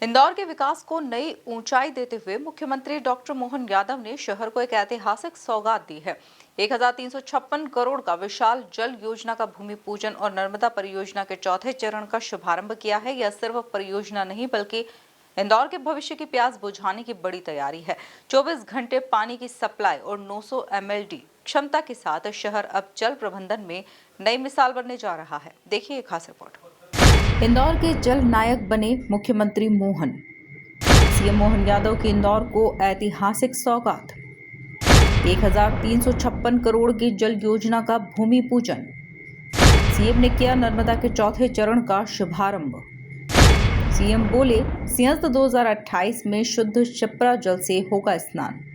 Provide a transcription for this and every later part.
इंदौर के विकास को नई ऊंचाई देते हुए मुख्यमंत्री डॉक्टर मोहन यादव ने शहर को एक ऐतिहासिक सौगात दी है। 1356 करोड़ का विशाल जल योजना का भूमि पूजन और नर्मदा परियोजना के चौथे चरण का शुभारंभ किया है। यह सिर्फ परियोजना नहीं बल्कि इंदौर के भविष्य की प्यास बुझाने की बड़ी तैयारी है। 24 घंटे पानी की सप्लाई और 900 MLD क्षमता के साथ शहर अब जल प्रबंधन में नई मिसाल बनने जा रहा है। देखिए एक खास रिपोर्ट। इंदौर के जल नायक बने मुख्यमंत्री मोहन। सीएम मोहन यादव की इंदौर को ऐतिहासिक सौगात। 1356 करोड़ की जल योजना का भूमि पूजन। सीएम ने किया नर्मदा के चौथे चरण का शुभारंभ। सीएम बोले, सिंहस्थ 2028 में शुद्ध क्षिप्रा जल से होगा स्नान।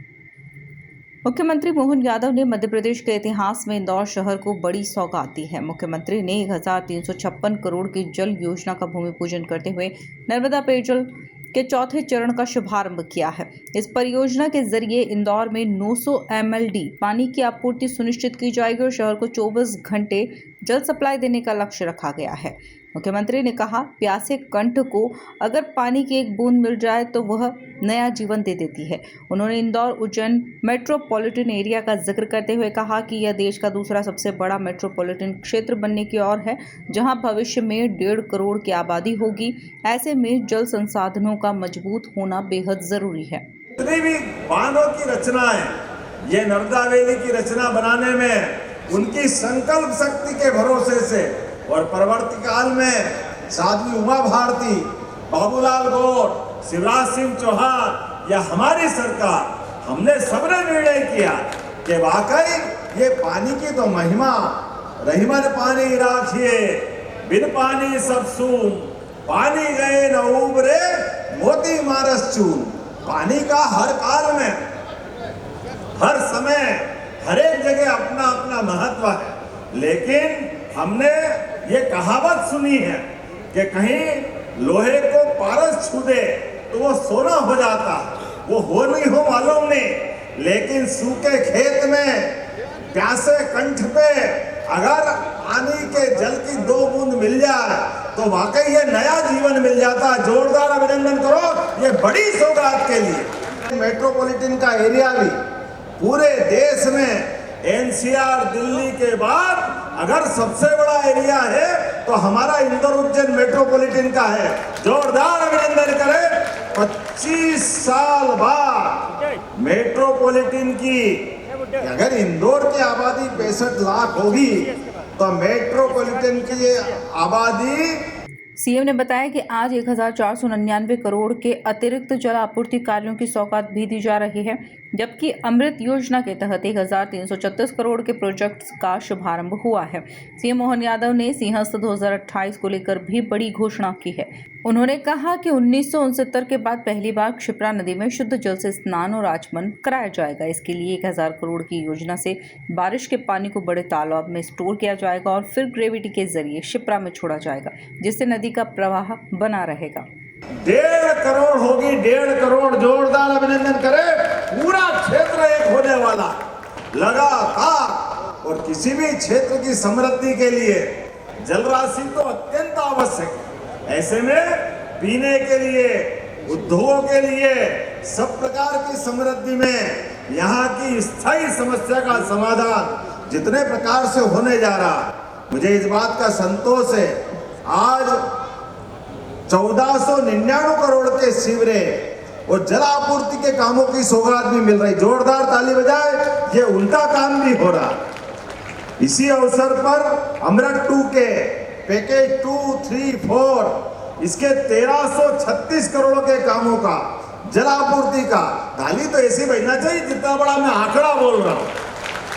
मुख्यमंत्री मोहन यादव ने मध्य प्रदेश के इतिहास में इंदौर शहर को बड़ी सौगात दी है। मुख्यमंत्री ने 1356 करोड़ की जल योजना का भूमि पूजन करते हुए नर्मदा पेयजल के चौथे चरण का शुभारंभ किया है। इस परियोजना के जरिए इंदौर में 900 MLD पानी की आपूर्ति सुनिश्चित की जाएगी और शहर को 24 घंटे जल सप्लाई देने का लक्ष्य रखा गया है। मुख्यमंत्री ने कहा, प्यासे कंठ को अगर पानी की एक बूंद मिल जाए तो वह नया जीवन दे देती है। उन्होंने इंदौर उज्जैन मेट्रोपॉलिटन एरिया का जिक्र करते हुए कहा कि यह देश का दूसरा सबसे बड़ा मेट्रोपॉलिटन क्षेत्र बनने की ओर है, जहां भविष्य में 1.5 करोड़ की आबादी होगी। ऐसे में जल संसाधनों का मजबूत होना बेहद जरूरी है। जितनी भी बांधों की रचना है, ये नर्मदा वैली की रचना बनाने में उनकी संकल्प शक्ति के भरोसे से और परवर्ती काल में साध्वी उमा भारती, बाबूलाल गौर, शिवराज सिंह चौहान या हमारी सरकार, हमने सबने निर्णय किया कि वाकई ये पानी की तो महिमा, रहीमन पानी राखिए बिन पानी सब सून, पानी गए न उबरे मोती मारस चून। पानी का हर काल में, हर समय, हर एक जगह अपना अपना महत्व है, लेकिन हमने ये कहावत सुनी है कि कहीं लोहे को पारस छू दे तो वो सोना हो जाता, वो हो नहीं हो मालूम नहीं, लेकिन सूखे खेत में प्यासे कंठ पे अगर पानी के जल की 2 बूंद मिल जाए तो वाकई ये नया जीवन मिल जाता। जोरदार अभिनंदन करो ये बड़ी सौगात के लिए। मेट्रोपॉलिटन का एरिया भी पूरे देश में NCR दिल्ली के बाद अगर सबसे बड़ा एरिया है तो हमारा इंदौर उज्जैन मेट्रोपॉलिटन का है। जोरदार अभिनंदन करें। 25 साल बाद मेट्रोपॉलिटन की, अगर इंदौर की आबादी 65 लाख होगी तो मेट्रोपॉलिटन की आबादी। सीएम ने बताया कि आज 1499 करोड़ के अतिरिक्त जल आपूर्ति कार्यों की सौगात भी दी जा रही है, जबकि अमृत योजना के तहत 1336 करोड़ के प्रोजेक्ट्स का शुभारंभ हुआ है। सीएम मोहन यादव ने सिंहस्थ 2028 को लेकर भी बड़ी घोषणा की है। उन्होंने कहा कि 1969 के बाद पहली बार क्षिप्रा नदी में शुद्ध जल से स्नान और आचमन कराया जाएगा। इसके लिए 1000 करोड़ की योजना से बारिश के पानी को बड़े तालाब में स्टोर किया जाएगा और फिर ग्रेविटी के जरिए क्षिप्रा में छोड़ा जाएगा, जिससे नदी का प्रवाह बना रहेगा। 1.5 करोड़ होगी, 1.5 करोड़। जोरदार अभिनंदन करें। पूरा क्षेत्र एक होने वाला लगातार, और किसी भी क्षेत्र की समृद्धि के लिए जल राशि तो अत्यंत आवश्यक है। ऐसे में पीने के लिए, उद्योगों के लिए, सब प्रकार की समृद्धि में यहाँ की स्थायी समस्या का समाधान जितने प्रकार से होने जा रहा, मुझे इस बात का संतोष है। आज 1499 करोड़ के सीवरेज और जल आपूर्ति के कामों की सौगात भी मिल रही। जोरदार ताली बजाए, ये उनका काम भी हो रहा। इसी अवसर पर अमृत 2 के पैकेज 2, 3, 4 इसके 1336 करोड़ के कामों का, जल आपूर्ति का ताली तो ऐसी बजना चाहिए जितना बड़ा मैं आंकड़ा बोल रहा हूँ।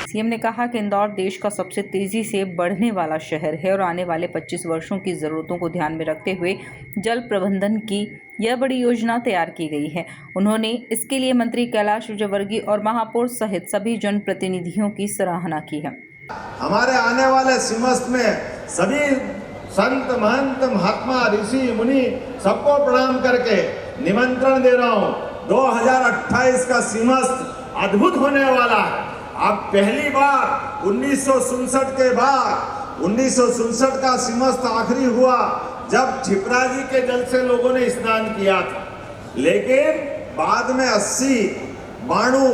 सीएम ने कहा कि इंदौर देश का सबसे तेजी से बढ़ने वाला शहर है और आने वाले 25 वर्षों की जरूरतों को ध्यान में रखते हुए जल प्रबंधन की यह बड़ी योजना तैयार की गई है। उन्होंने इसके लिए मंत्री कैलाश विजयवर्गीय और महापौर सहित सभी जनप्रतिनिधियों की सराहना की है। हमारे आने वाले सिंहस्थ में सभी संत, महंत, महात्मा, ऋषि, मुनि सबको प्रणाम करके निमंत्रण दे रहा हूँ। 2028 का सिंहस्थ अद्भुत होने वाला है। अब पहली बार 1967 के बाद 1967 का सिंहस्थ आखिरी हुआ, जब क्षिप्रा जी के जल से लोगों ने स्नान किया था, लेकिन बाद में 80, 92,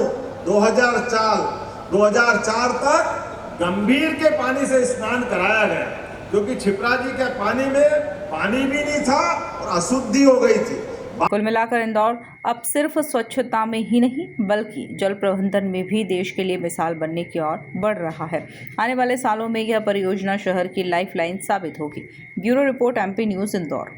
2004 तक गंभीर के पानी से स्नान कराया गया, क्योंकि क्षिप्रा जी के पानी में पानी भी नहीं था और अशुद्धि हो गई थी। कुल मिलाकर इंदौर अब सिर्फ स्वच्छता में ही नहीं बल्कि जल प्रबंधन में भी देश के लिए मिसाल बनने की ओर बढ़ रहा है। आने वाले सालों में यह परियोजना शहर की लाइफलाइन साबित होगी। Bureau report, MP news, Indore.